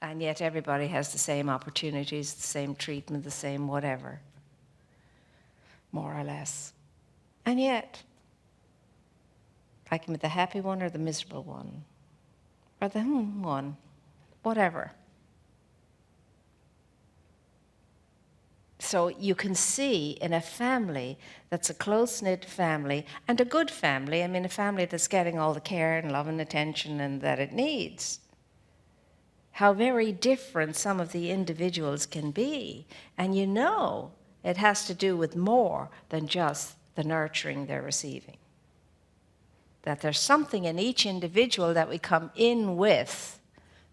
And yet everybody has the same opportunities, the same treatment, the same whatever, more or less. And yet, like the happy one or the miserable one, or the one, whatever. So you can see in a family that's a close-knit family, and a good family, I mean a family that's getting all the care and love and attention and that it needs, how very different some of the individuals can be. And you know it has to do with more than just the nurturing they're receiving. That there's something in each individual that we come in with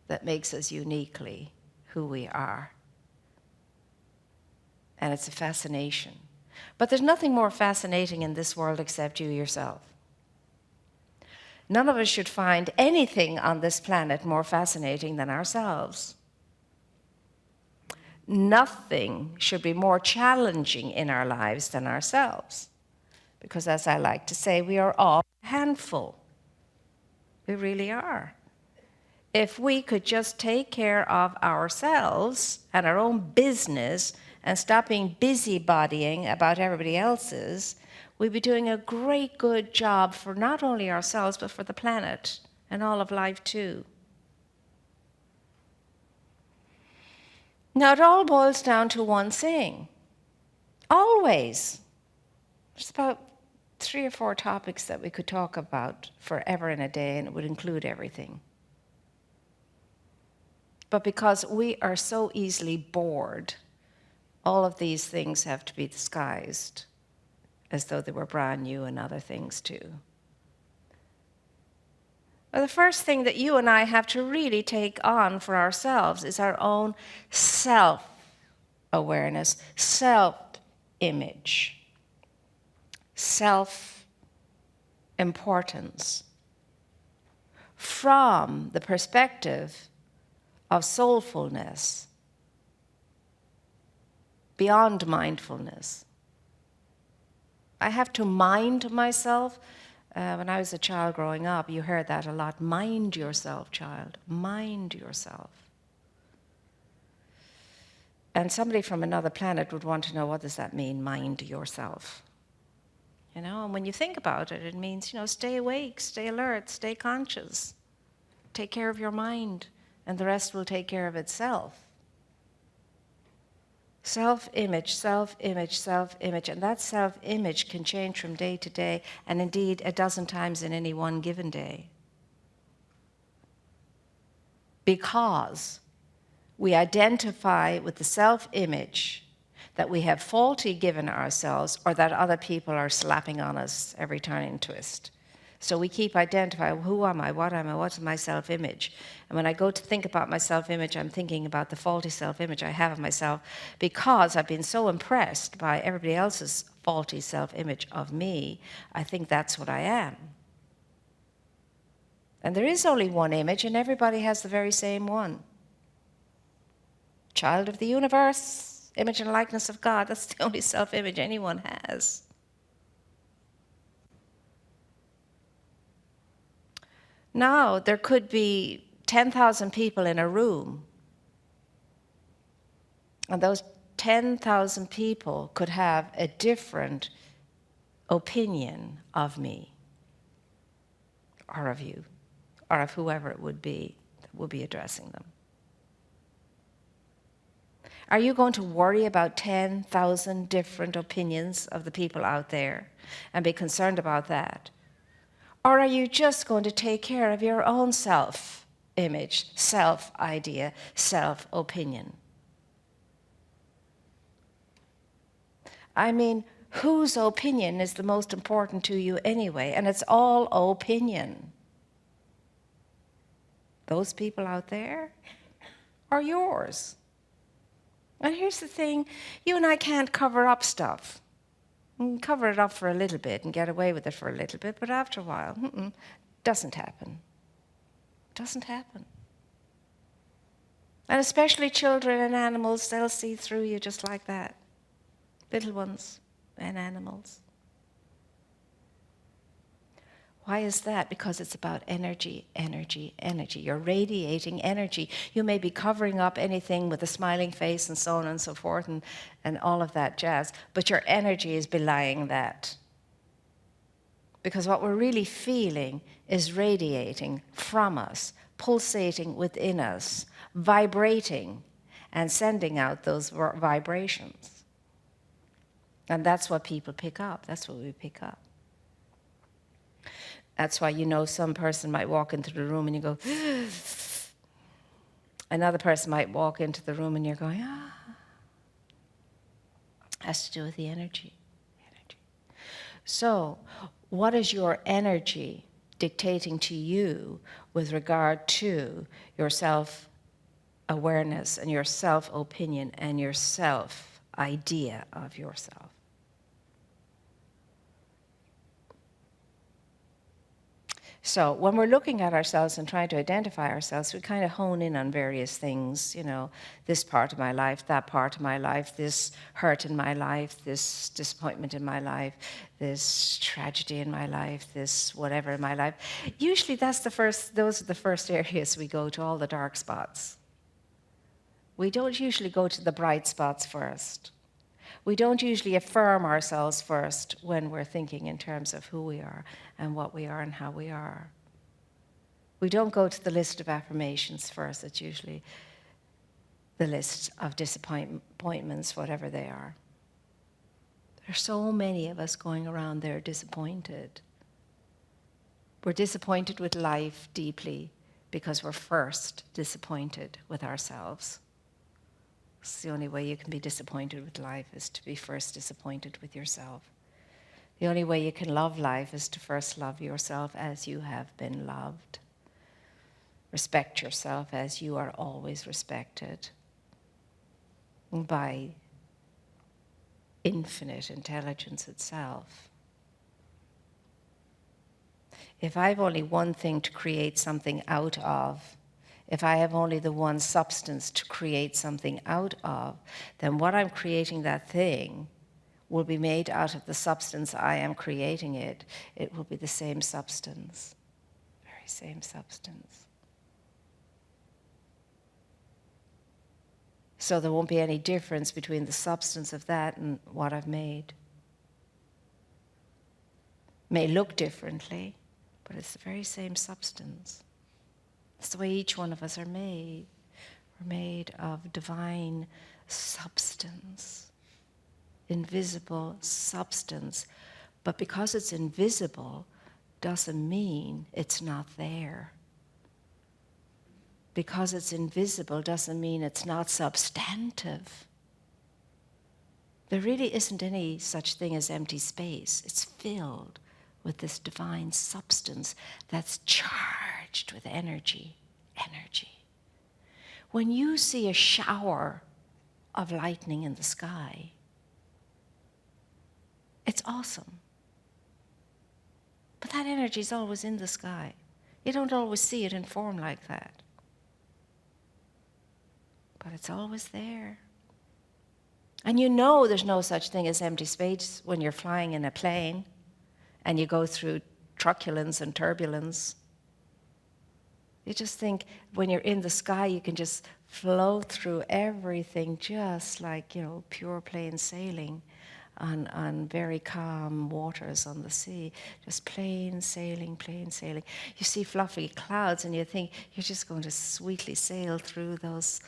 that makes us uniquely who we are. And it's a fascination. But there's nothing more fascinating in this world except you yourself. None of us should find anything on this planet more fascinating than ourselves. Nothing should be more challenging in our lives than ourselves. Because as I like to say, we are all a handful. We really are. If we could just take care of ourselves and our own business and stop being busybodying about everybody else's, we'd be doing a great good job for not only ourselves, but for the planet and all of life too. Now, it all boils down to one thing. Always. There's about 3 or 4 topics that we could talk about forever in a day, and it would include everything. But because we are so easily bored, all of these things have to be disguised as though they were brand new, and other things too. Well, the first thing that you and I have to really take on for ourselves is our own self-awareness, self-image, self-importance, from the perspective of soulfulness, beyond mindfulness. I have to mind myself. When I was a child growing up, you heard that a lot. Mind yourself, child. Mind yourself. And somebody from another planet would want to know, what does that mean, mind yourself? You know, and when you think about it, it means, stay awake, stay alert, stay conscious. Take care of your mind, and the rest will take care of itself. Self-image, self-image, self-image, and that self-image can change from day to day, and indeed 12 times in any one given day. Because we identify with the self-image that we have faulty given ourselves, or that other people are slapping on us every turn and twist. So we keep identifying, who am I, what's my self-image? And when I go to think about my self-image, I'm thinking about the faulty self-image I have of myself, because I've been so impressed by everybody else's faulty self-image of me. I think that's what I am. And there is only one image, and everybody has the very same one. Child of the universe, image and likeness of God, that's the only self-image anyone has. Now, there could be 10,000 people in a room, and those 10,000 people could have a different opinion of me, or of you, or of whoever it would be that would be addressing them. Are you going to worry about 10,000 different opinions of the people out there and be concerned about that? Or are you just going to take care of your own self-image, self-idea, self-opinion? I mean, whose opinion is the most important to you anyway? And it's all opinion. Those people out there are yours. And here's the thing, you and I can't cover up stuff. We can cover it up for a little bit and get away with it for a little bit, but after a while, doesn't happen. Doesn't happen. And especially children and animals, they'll see through you just like that. Little ones and animals. Why is that? Because it's about energy, energy, energy. You're radiating energy. You may be covering up anything with a smiling face and so on and so forth and all of that jazz, but your energy is belying that. Because what we're really feeling is radiating from us, pulsating within us, vibrating, and sending out those vibrations. And that's what people pick up. That's what we pick up. That's why, some person might walk into the room and you go, another person might walk into the room and you're going, Has to do with the energy. So, what is your energy dictating to you with regard to your self-awareness and your self-opinion and your self-idea of yourself? So when we're looking at ourselves and trying to identify ourselves, we kind of hone in on various things, this part of my life, that part of my life, this hurt in my life, this disappointment in my life, this tragedy in my life, this whatever in my life. Usually those are the first areas we go to, all the dark spots. We don't usually go to the bright spots first. We don't usually affirm ourselves first when we're thinking in terms of who we are and what we are and how we are. We don't go to the list of affirmations first. It's usually the list of disappointments, whatever they are. There's so many of us going around there disappointed. We're disappointed with life deeply because we're first disappointed with ourselves. It's the only way you can be disappointed with life is to be first disappointed with yourself. The only way you can love life is to first love yourself as you have been loved. Respect yourself as you are always respected by infinite intelligence itself. If I've only one thing to create something out of, if I have only the one substance to create something out of, then what I'm creating that thing will be made out of the substance I am creating it. It will be the same substance, very same substance. So there won't be any difference between the substance of that and what I've made. May look differently, but it's the very same substance. That's the way each one of us are made. We're made of divine substance, invisible substance. But because it's invisible doesn't mean it's not there. Because it's invisible doesn't mean it's not substantive. There really isn't any such thing as empty space. It's filled with this divine substance that's charged with energy. When you see a shower of lightning in the sky, it's awesome. But that energy is always in the sky. You don't always see it in form like that. But it's always there. And there's no such thing as empty space when you're flying in a plane and you go through truculence and turbulence. You just think when you're in the sky, you can just flow through everything just like, pure plain sailing on very calm waters on the sea. Just plain sailing, plain sailing. You see fluffy clouds and you think you're just going to sweetly sail through those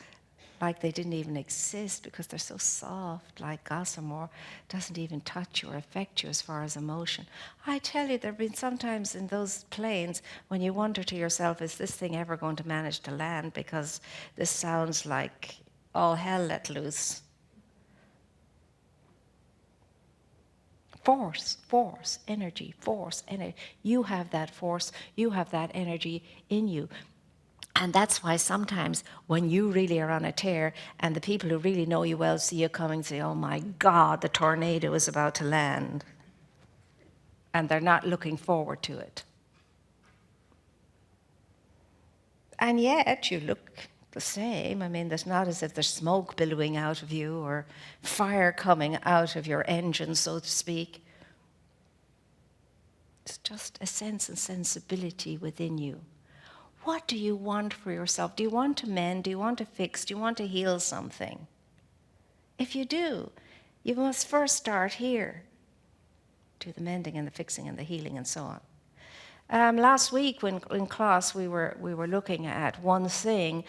like they didn't even exist because they're so soft, like gossamer, doesn't even touch you or affect you as far as emotion. I tell you, there have been sometimes in those planes when you wonder to yourself, is this thing ever going to manage to land? Because this sounds like all hell let loose. Force, energy. You have that force, you have that energy in you. And that's why sometimes when you really are on a tear and the people who really know you well see you coming, say, oh my God, the tornado is about to land. And they're not looking forward to it. And yet you look the same. I mean, there's not as if there's smoke billowing out of you or fire coming out of your engine, so to speak. It's just a sense and sensibility within you. What do you want for yourself? Do you want to mend? Do you want to fix? Do you want to heal something? If you do, you must first start here. Do the mending and the fixing and the healing and so on. Last week, when in class we were looking at one thing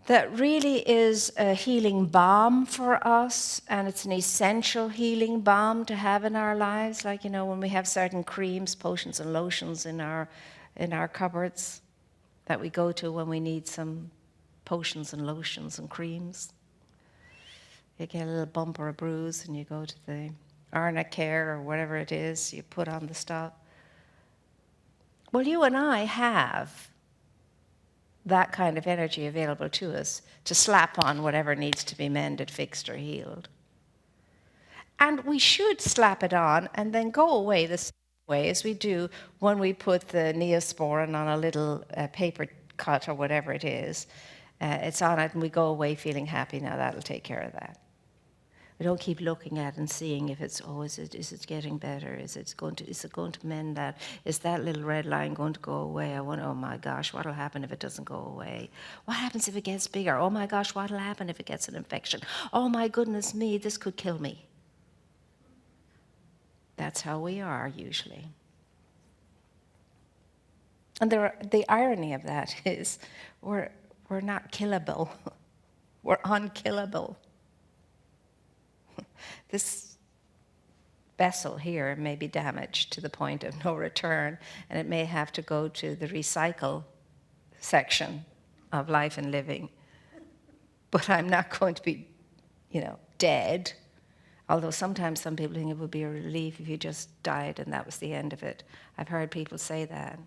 that really is a healing balm for us, and it's an essential healing balm to have in our lives. Like, when we have certain creams, potions, and lotions in our cupboards that we go to when we need some potions and lotions and creams. You get a little bump or a bruise, and you go to the Arna Care or whatever it is, you put on the stuff. Well, you and I have that kind of energy available to us to slap on whatever needs to be mended, fixed, or healed. And we should slap it on and then go away the same way as we do when we put the Neosporin on a little paper cut or whatever it is. It's on it and we go away feeling happy. Now that'll take care of that. We don't keep looking at and seeing if it's, is it getting better? Is it going to mend that? Is that little red line going to go away? I wonder, oh my gosh, what'll happen if it doesn't go away? What happens if it gets bigger? Oh my gosh, what'll happen if it gets an infection? Oh my goodness me, this could kill me. That's how we are usually. And the irony of that is we're not killable. We're unkillable. This vessel here may be damaged to the point of no return, and it may have to go to the recycle section of life and living. But I'm not going to be, dead. Although sometimes some people think it would be a relief if you just died and that was the end of it. I've heard people say that.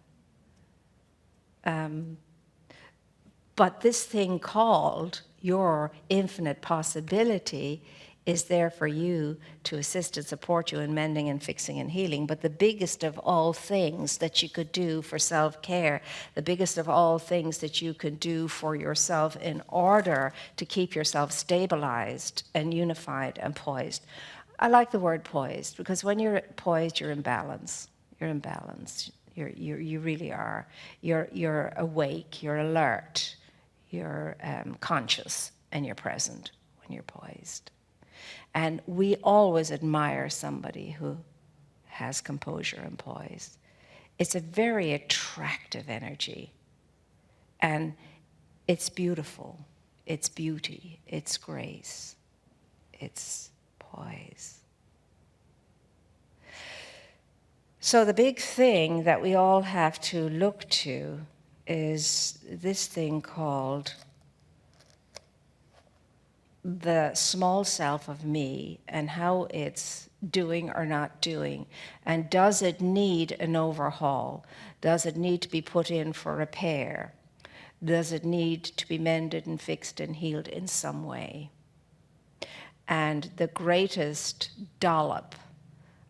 But this thing called your infinite possibility is there for you to assist and support you in mending and fixing and healing. But the biggest of all things that you could do for self-care, the biggest of all things that you could do for yourself in order to keep yourself stabilized and unified and poised. I like the word poised because when you're poised, you're in balance. You're in balance. You really are. You're awake, you're alert, you're conscious, and you're present when you're poised. And we always admire somebody who has composure and poise. It's a very attractive energy. And it's beautiful. It's beauty. It's grace. It's poise. So the big thing that we all have to look to is this thing called the small self of me and how it's doing or not doing. And does it need an overhaul? Does it need to be put in for repair? Does it need to be mended and fixed and healed in some way? And the greatest dollop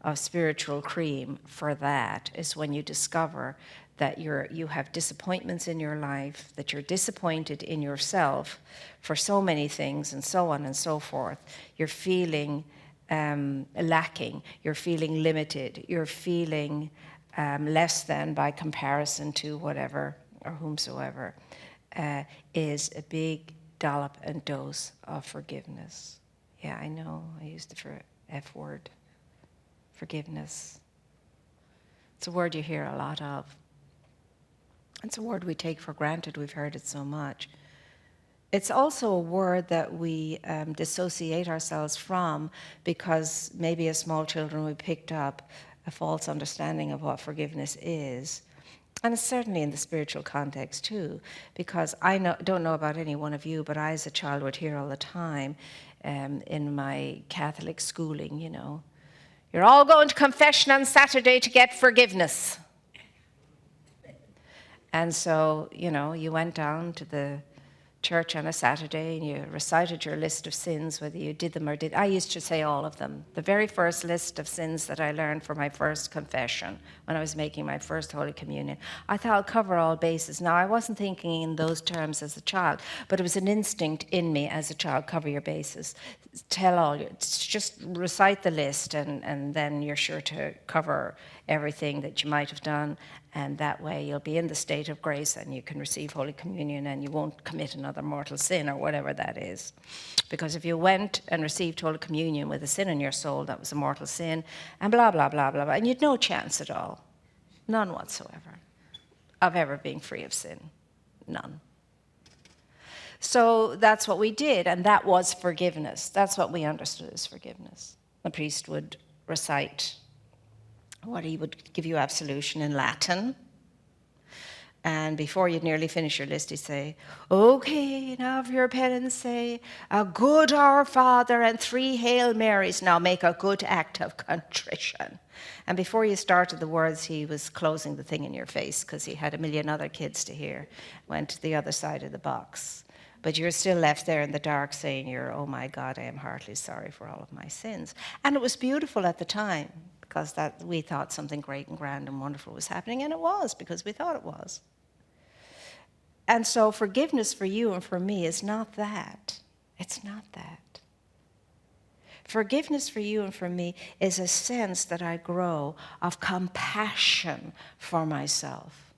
of spiritual cream for that is when you discover that you have disappointments in your life, that you're disappointed in yourself for so many things and so on and so forth. You're feeling lacking, you're feeling limited, you're feeling less than by comparison to whatever or whomsoever, is a big dollop and dose of forgiveness. Yeah, I know, I used the F word. Forgiveness. It's a word you hear a lot of. It's a word we take for granted. We've heard it so much. It's also a word that we dissociate ourselves from because maybe as small children we picked up a false understanding of what forgiveness is. And it's certainly in the spiritual context too, because I don't know about any one of you, but I as a child would hear all the time in my Catholic schooling, you're all going to confession on Saturday to get forgiveness. And so, you went down to the church on a Saturday and you recited your list of sins, whether you did them or did. I used to say all of them. The very first list of sins that I learned for my first confession when I was making my first Holy Communion, I thought I'll cover all bases. Now, I wasn't thinking in those terms as a child, but it was an instinct in me as a child: cover your bases. Tell all your, just recite the list, and then you're sure to cover everything that you might have done. And that way you'll be in the state of grace and you can receive Holy Communion and you won't commit another mortal sin or whatever that is. Because if you went and received Holy Communion with a sin in your soul, that was a mortal sin, and blah, blah, blah, blah, blah. And you'd no chance at all, none whatsoever, of ever being free of sin. None. So that's what we did, and that was forgiveness. That's what we understood as forgiveness. The priest would recite what he would give you absolution in Latin. And before you'd nearly finish your list, he'd say, okay, now for your penance, say, a good Our Father and 3 Hail Marys. Now make a good act of contrition. And before you started the words, he was closing the thing in your face because he had a million other kids to hear. Went to the other side of the box. But you're still left there in the dark saying, oh my God, I am heartily sorry for all of my sins. And it was beautiful at the time, because that we thought something great and grand and wonderful was happening, and it was, because we thought it was. And so forgiveness for you and for me is not that. It's not that. Forgiveness for you and for me is a sense that I grow of compassion for myself.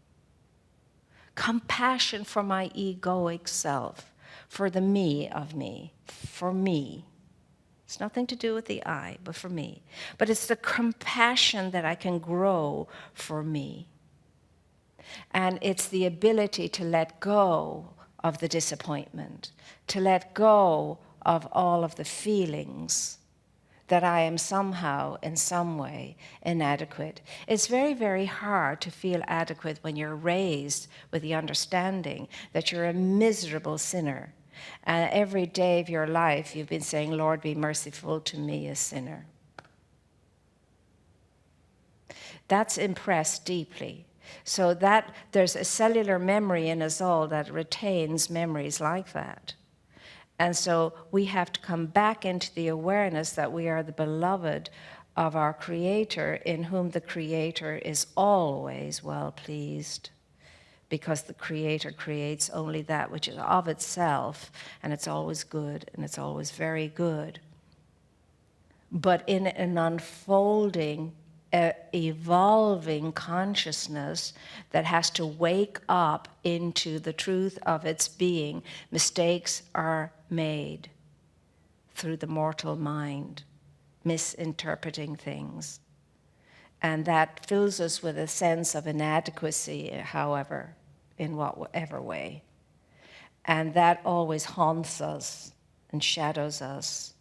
Compassion for my egoic self, for the me of me, for me. It's nothing to do with the I, but for me. But it's the compassion that I can grow for me. And it's the ability to let go of the disappointment, to let go of all of the feelings that I am somehow, in some way, inadequate. It's very, very hard to feel adequate when you're raised with the understanding that you're a miserable sinner. And every day of your life, you've been saying, Lord, be merciful to me, a sinner. That's impressed deeply. So that there's a cellular memory in us all that retains memories like that. And so we have to come back into the awareness that we are the beloved of our Creator, in whom the Creator is always well pleased. Because the Creator creates only that which is of itself, and it's always good, and it's always very good. But in an unfolding, evolving consciousness that has to wake up into the truth of its being, mistakes are made through the mortal mind, misinterpreting things. And that fills us with a sense of inadequacy, however, in whatever way. And that always haunts us and shadows us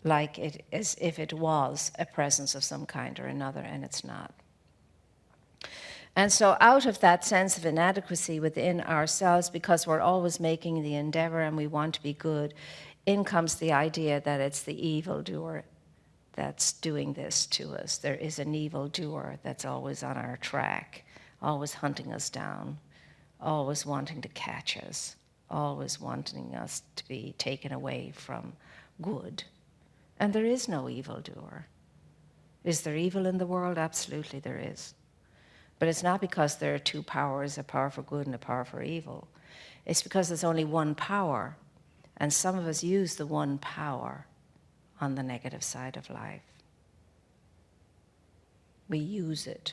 like it as if it was a presence of some kind or another, and it's not. And so out of that sense of inadequacy within ourselves, because we're always making the endeavor and we want to be good, in comes the idea that it's the evildoer that's doing this to us. There is an evildoer that's always on our track, always hunting us down, always wanting to catch us, always wanting us to be taken away from good. And there is no evildoer. Is there evil in the world? Absolutely there is. But it's not because there are 2 powers, a power for good and a power for evil. It's because there's only one power, and some of us use the one power on the negative side of life. We use it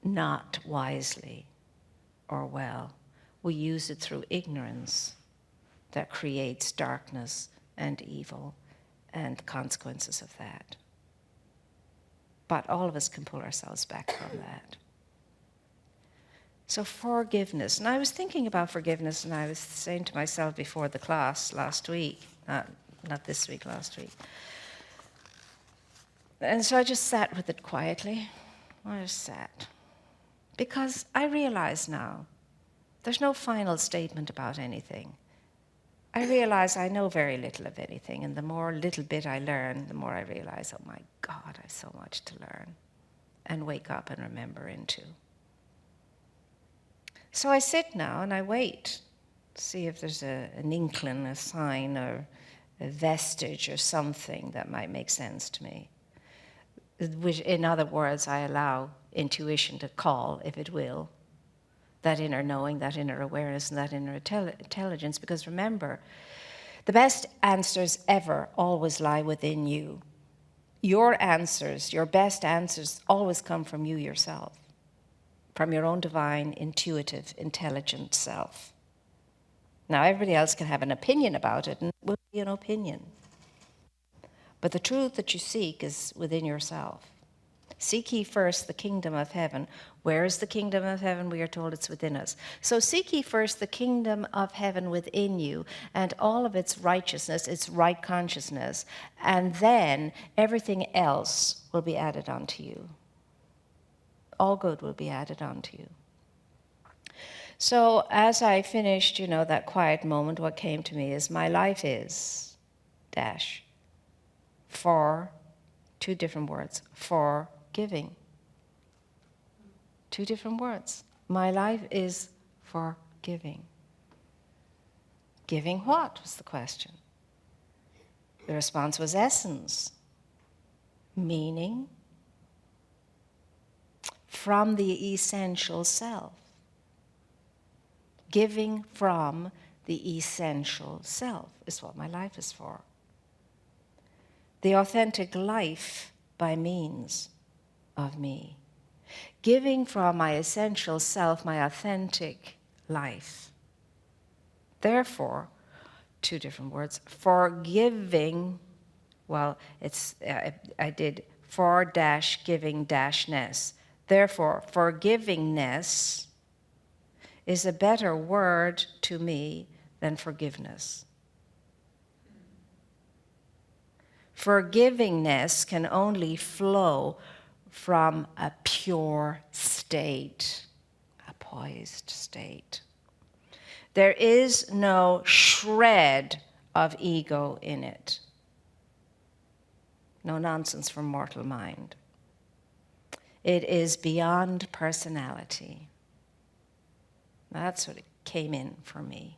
not wisely or well. We use it through ignorance that creates darkness and evil and the consequences of that. But all of us can pull ourselves back from that. So forgiveness. And I was thinking about forgiveness, and I was saying to myself before the class last week, not this week, last week. And so I just sat with it quietly. I just sat. Because I realize now, there's no final statement about anything. I realize I know very little of anything, and the more little bit I learn, the more I realize, oh my God, I have so much to learn and wake up and remember into. So I sit now and I wait. See if there's an inkling, a sign, or a vestige or something that might make sense to me. Which, in other words, I allow intuition to call, if it will, that inner knowing, that inner awareness, and that inner intelligence. Because remember, the best answers ever always lie within you. Your answers, your best answers, always come from you yourself, from your own divine, intuitive, intelligent self. Now, everybody else can have an opinion about it, and it will be an opinion. But the truth that you seek is within yourself. Seek ye first the kingdom of heaven. Where is the kingdom of heaven? We are told it's within us. So seek ye first the kingdom of heaven within you and all of its righteousness, its right consciousness, and then everything else will be added unto you. All good will be added unto you. So as I finished, that quiet moment, what came to me is my life is, dash, for, two different words, for giving. Two different words. My life is for giving. Giving what was the question? The response was essence, meaning, from the essential self. Giving from the essential self is what my life is for. The authentic life by means of me. Giving from my essential self, my authentic life. Therefore, two different words, forgiving, well, I did for-giving-ness. Therefore, forgivingness is a better word to me than forgiveness. Forgivingness can only flow from a pure state, a poised state. There is no shred of ego in it. No nonsense from mortal mind. It is beyond personality. That's what it came in for me.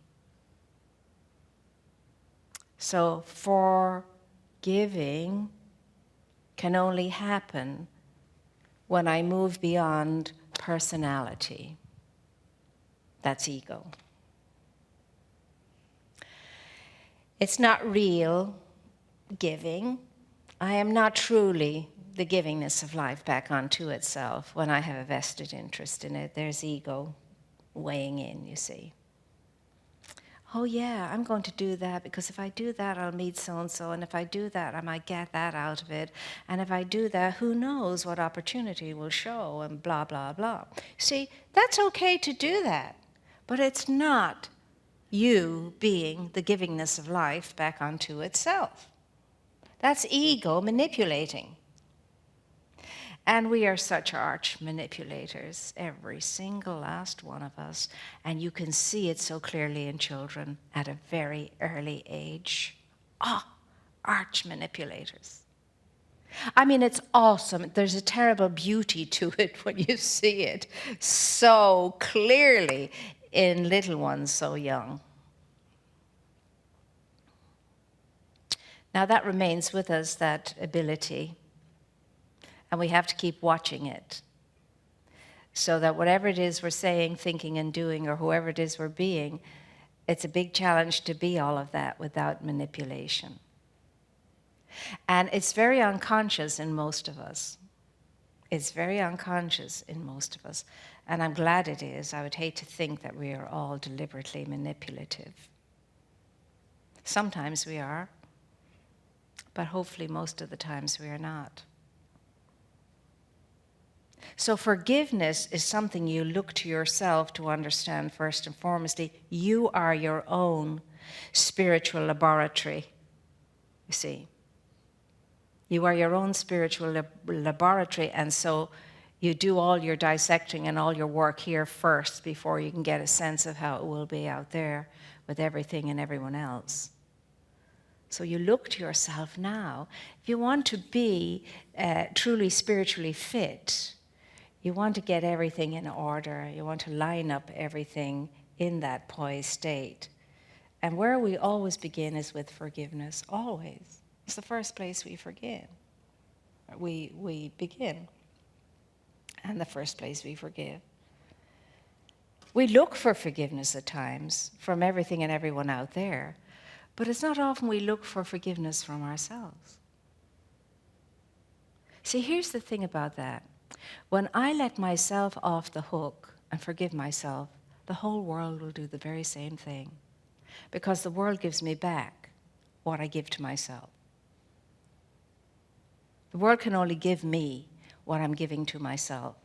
So forgiving can only happen when I move beyond personality. That's ego. It's not real giving. I am not truly the givingness of life back onto itself when I have a vested interest in it. There's ego weighing in, you see. Oh yeah, I'm going to do that because if I do that, I'll meet so-and-so, and if I do that, I might get that out of it, and if I do that, who knows what opportunity will show, and blah, blah, blah. See, that's okay to do that, but it's not you being the givingness of life back onto itself. That's ego manipulating. And we are such arch manipulators, every single last one of us. And you can see it so clearly in children at a very early age. Arch manipulators. I mean, it's awesome. There's a terrible beauty to it when you see it so clearly in little ones so young. Now that remains with us, that ability. And we have to keep watching it so that whatever it is we're saying, thinking, and doing, or whoever it is we're being, it's a big challenge to be all of that without manipulation. And it's very unconscious in most of us. It's very unconscious in most of us. And I'm glad it is. I would hate to think that we are all deliberately manipulative. Sometimes we are, but hopefully most of the times we are not. So forgiveness is something you look to yourself to understand first and foremost. You are your own spiritual laboratory, you see. You are your own spiritual laboratory, and so you do all your dissecting and all your work here first before you can get a sense of how it will be out there with everything and everyone else. So you look to yourself now. If you want to be truly spiritually fit, you want to get everything in order. You want to line up everything in that poised state. And where we always begin is with forgiveness, always. It's the first place we forgive. We begin, and the first place we forgive. We look for forgiveness at times from everything and everyone out there, but it's not often we look for forgiveness from ourselves. See, here's the thing about that. When I let myself off the hook and forgive myself, the whole world will do the very same thing, because the world gives me back what I give to myself. The world can only give me what I'm giving to myself.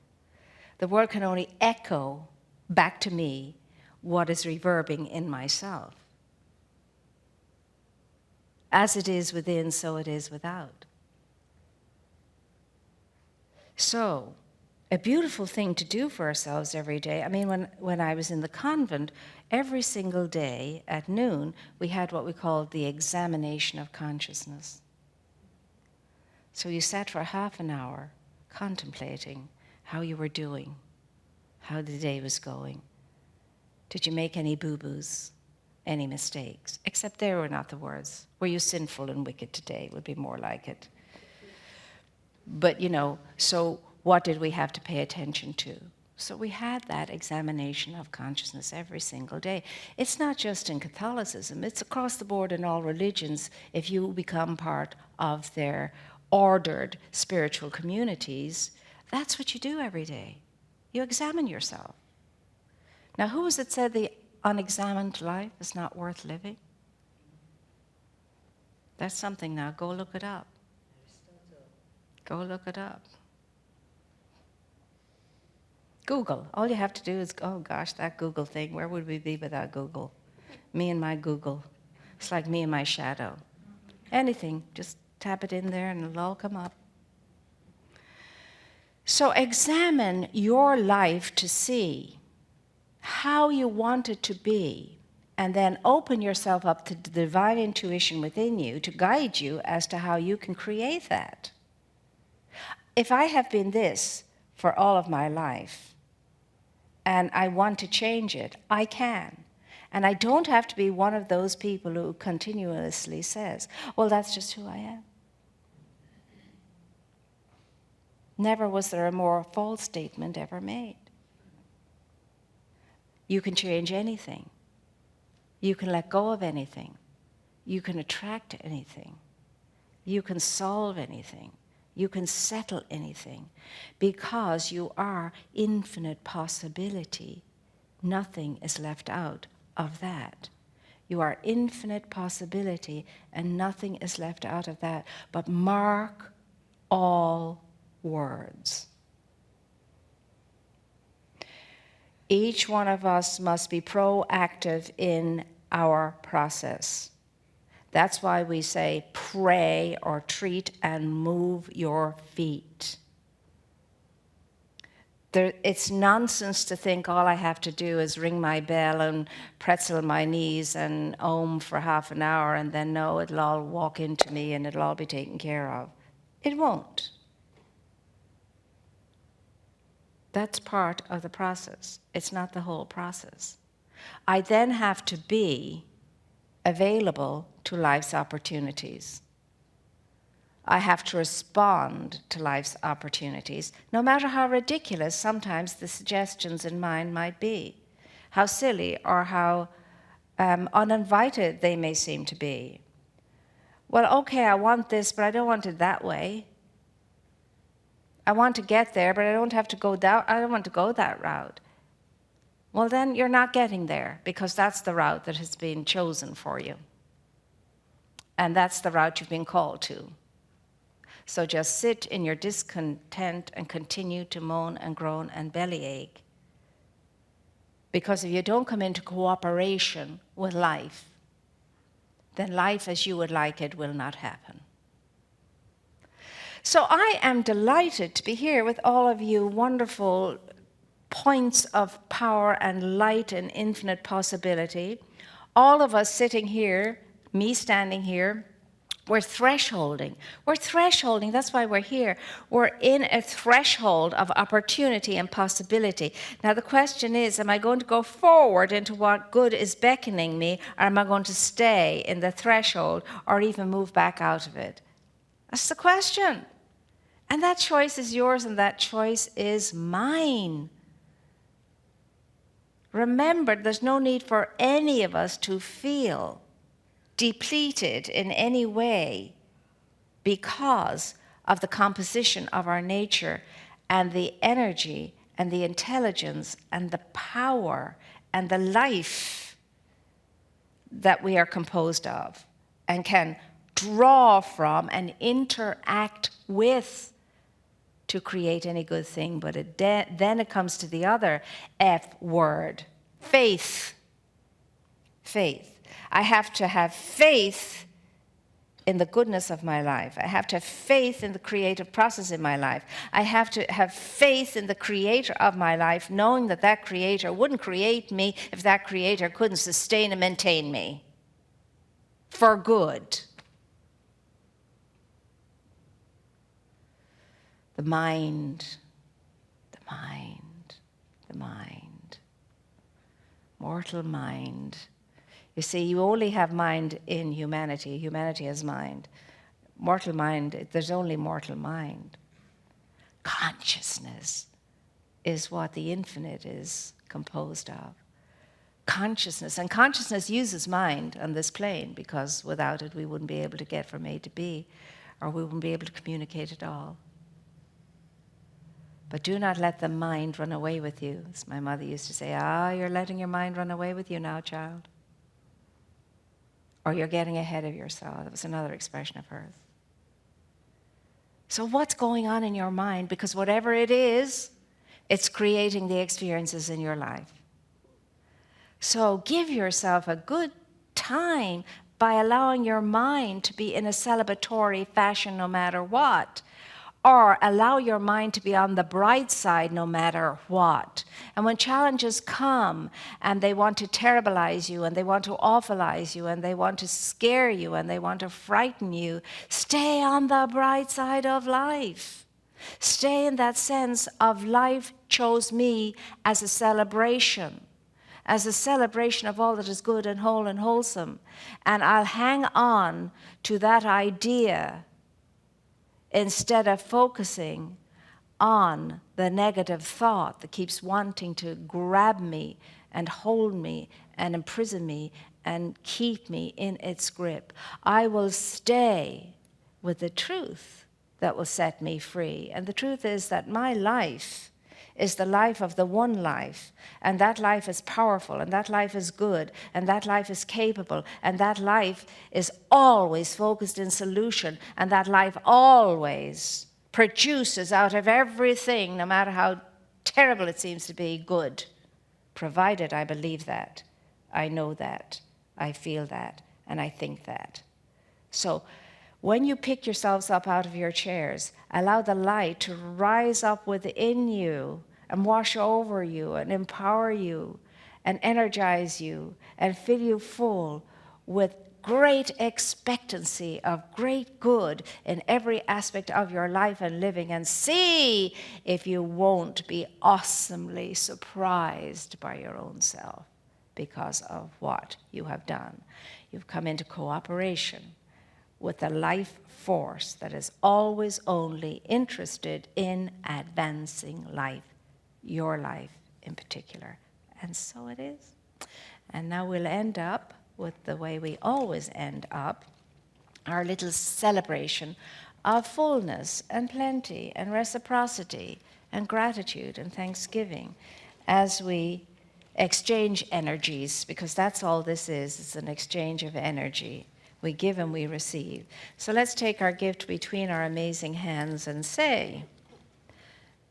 The world can only echo back to me what is reverbing in myself. As it is within, so it is without. So, a beautiful thing to do for ourselves every day. I mean, when I was in the convent, every single day at noon, we had what we called the examination of consciousness. So you sat for half an hour contemplating how you were doing, how the day was going. Did you make any boo-boos, any mistakes? Except they were not the words. Were you sinful and wicked today would be more like it. But, so what did we have to pay attention to? So we had that examination of consciousness every single day. It's not just in Catholicism, it's across the board in all religions. If you become part of their ordered spiritual communities, that's what you do every day. You examine yourself. Now, who was it said the unexamined life is not worth living? That's something now. Go look it up. Go look it up. Google. All you have to do is, oh gosh, that Google thing, where would we be without Google? Me and my Google. It's like me and my shadow. Anything, just tap it in there and it'll all come up. So examine your life to see how you want it to be, and then open yourself up to the divine intuition within you to guide you as to how you can create that. If I have been this for all of my life, and I want to change it, I can. And I don't have to be one of those people who continuously says, well, that's just who I am. Never was there a more false statement ever made. You can change anything. You can let go of anything. You can attract anything. You can solve anything. You can settle anything, because you are infinite possibility. Nothing is left out of that. You are infinite possibility, and nothing is left out of that. But mark all words. Each one of us must be proactive in our process. That's why we say pray or treat and move your feet. It's nonsense to think all I have to do is ring my bell and pretzel my knees and om for half an hour, and then no, it'll all walk into me and it'll all be taken care of. It won't. That's part of the process. It's not the whole process. I then have to be available to life's opportunities. I have to respond to life's opportunities, no matter how ridiculous sometimes the suggestions in mind might be, how silly or how uninvited they may seem to be. Well, okay, I want this, but I don't want it that way. I want to get there, but I don't have to go down. I don't want to go that route. Well, then you're not getting there, because that's the route that has been chosen for you. And that's the route you've been called to. So just sit in your discontent and continue to moan and groan and bellyache. Because if you don't come into cooperation with life, then life as you would like it will not happen. So I am delighted to be here with all of you wonderful points of power and light and infinite possibility. All of us sitting here, me standing here, We're thresholding. We're thresholding. That's why we're here. We're in a threshold of opportunity and possibility. Now, the question is, am I going to go forward into what good is beckoning me, or am I going to stay in the threshold or even move back out of it? That's the question. And that choice is yours, and that choice is mine. Remember, there's no need for any of us to feel depleted in any way because of the composition of our nature and the energy and the intelligence and the power and the life that we are composed of and can draw from and interact with to create any good thing. But then it comes to the other F word, faith. Faith. I have to have faith in the goodness of my life. I have to have faith in the creative process in my life. I have to have faith in the creator of my life, knowing that that creator wouldn't create me if that creator couldn't sustain and maintain me for good. The mind, the mind, the mind. Mortal mind. You see, you only have mind in humanity. Humanity has mind. Mortal mind, there's only mortal mind. Consciousness is what the infinite is composed of. Consciousness. And consciousness uses mind on this plane, because without it we wouldn't be able to get from A to B, or we wouldn't be able to communicate at all. But do not let the mind run away with you. As my mother used to say, you're letting your mind run away with you now, child. Or you're getting ahead of yourself. That was another expression of hers. So what's going on in your mind? Because whatever it is, it's creating the experiences in your life. So give yourself a good time by allowing your mind to be in a celebratory fashion no matter what. Or allow your mind to be on the bright side no matter what. And when challenges come and they want to terribilize you and they want to awfulize you and they want to scare you and they want to frighten you, stay on the bright side of life. Stay in that sense of life chose me as a celebration of all that is good and whole and wholesome. And I'll hang on to that idea instead of focusing on the negative thought that keeps wanting to grab me and hold me and imprison me and keep me in its grip. I will stay with the truth that will set me free. And the truth is that my life is the life of the one life, and that life is powerful, and that life is good, and that life is capable, and that life is always focused in solution, and that life always produces out of everything, no matter how terrible it seems to be, good, provided I believe that, I know that, I feel that, and I think that. So when you pick yourselves up out of your chairs, allow the light to rise up within you and wash over you and empower you and energize you and fill you full with great expectancy of great good in every aspect of your life and living, and see if you won't be awesomely surprised by your own self because of what you have done. You've come into cooperation with the life force that is always only interested in advancing life, your life in particular. And so it is. And now we'll end up with the way we always end up, our little celebration of fullness and plenty and reciprocity and gratitude and thanksgiving as we exchange energies, because that's all this is. It's an exchange of energy. We give and we receive. So let's take our gift between our amazing hands and say,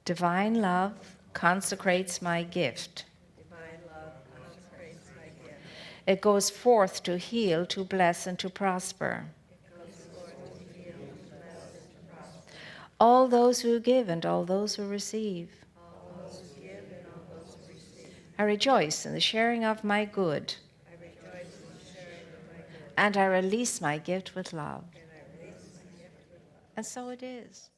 divine love consecrates my gift. Divine love consecrates my gift. It goes forth to heal, to bless, and to prosper. It goes forth to heal, to bless, and to prosper. All those who give and all those who receive. All those who give and all those who receive. I rejoice in the sharing of my good, I rejoice in the sharing of my good, and I release my gift with love. and I And so it is.